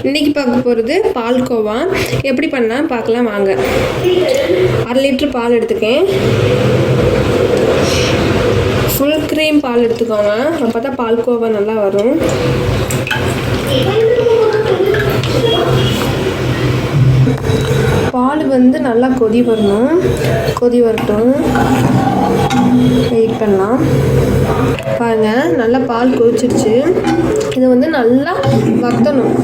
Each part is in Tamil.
இன்றைக்கி பார்க்க போகிறது பால்கோவா. எப்படி பண்ணலாம் பார்க்கலாம் வாங்க. 1/2 லிட்டர் பால் எடுத்துக்கேன். ஃபுல் க்ரீம் பால் எடுத்துக்கோங்க, அப்போ தான் பால்கோவா நல்லா வரும். பால் வந்து நல்லா கொதி வரட்டும், வெயிட் பண்ணலாம். பாருங்கள், நல்லா பால் கொதிச்சிருச்சு. இது வந்து நல்லா வத்தணும்.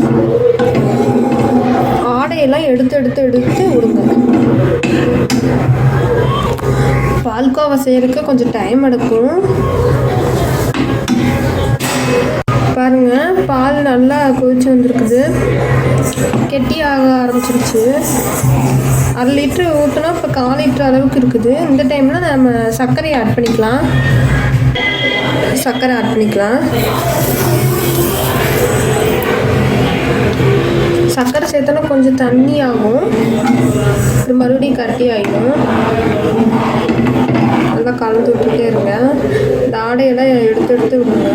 ஆடையெல்லாம் எடுத்து விடுங்க. பால்கோவா செய்யறதுக்கு கொஞ்சம் டைம் எடுக்கும். பாருங்க, பால் நல்லா கொதிச்சு வந்துருக்குது, கெட்டியாக ஆரம்பிச்சிருச்சு. 1/2 லிட்டர் ஊற்றினா இப்போ 1/4 லிட்டர் அளவுக்கு இருக்குது. இந்த டைமில் நம்ம சர்க்கரையை ஆட் பண்ணிக்கலாம். சர்க்கரை சேர்த்தோன்னா கொஞ்சம் தண்ணி ஆகும், இது மறுபடியும் கட்டி ஆகிடும். நல்லா கலந்து விட்டுட்டே இருங்க. இந்த ஆடையெல்லாம் எடுத்து விடுங்க.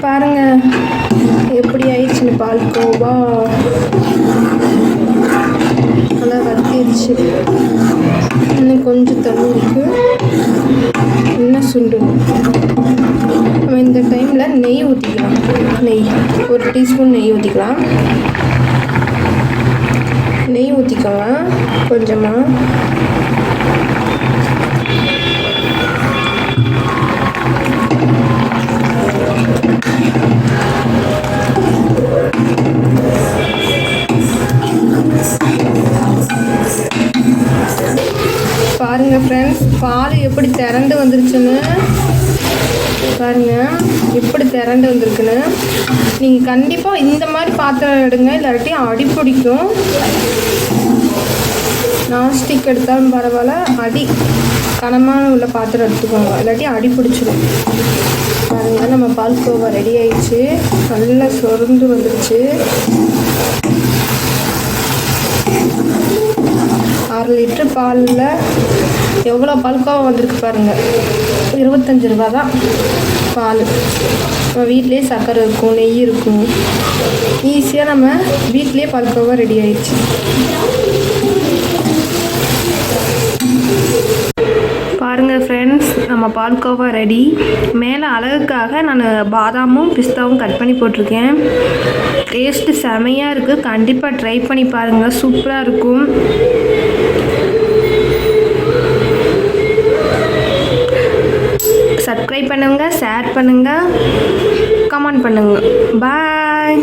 பாருங்க எப்படி ஆயிடுச்சுன்னு பால்கோவா. நல்லா வத்திடுச்சு. இன்னும் கொஞ்சம் தண்ணி இருக்கு, இன்னும் சுண்டணும். நம்ம இந்த டைமில் நெய் ஊற்றிக்கலாம். நெய் 1 டீஸ்பூன் நெய் ஊற்றிக்கலாம். நெய் ஊற்றிக்கோங்க கொஞ்சமாக. பாருங்க ஃப்ரெண்ட்ஸ், பால் எப்படி திரண்டு வந்துருச்சுன்னு பாருங்க, எப்படி திரண்டு வந்திருக்குன்னு. நீங்கள் கண்டிப்பாக இந்த மாதிரி பாத்திரம் எடுங்க, இல்லாட்டி அடி பிடிக்கும். நான்ஸ்டிக் எடுத்தாலும் பரவாயில்ல, கனமான உள்ள பாத்திரம் எடுத்துக்கோங்க, இல்லாட்டி அடி பிடிச்சிடும். பாருங்க, நம்ம பால்கோவா ரெடி ஆயிடுச்சு. நல்லா சொர்ந்து வந்துருச்சு. 1/2 லிட்டர் பாலில் எவ்வளோ பால்கோவா வந்திருக்கு பாருங்கள். 25 ரூபா தான் பால். நம்ம வீட்டிலே சர்க்கரை இருக்கும், நெய் இருக்கும். ஈஸியாக நம்ம வீட்டிலே பால்கோவா ரெடி ஆயிடுச்சு. பாருங்கள் ஃப்ரெண்ட்ஸ், நம்ம பால்கோவா ரெடி. மேலே அழகுக்காக நான் பாதாமும் பிஸ்தாவும் கட் பண்ணி போட்டிருக்கேன். டேஸ்ட்டு செமையாக இருக்குது. கண்டிப்பாக ட்ரை பண்ணி பாருங்கள், சூப்பராக இருக்கும். சப்ஸ்கிரைப் பண்ணுங்கள், ஷேர் பண்ணுங்கள், கமெண்ட் பண்ணுங்கள். பாய்.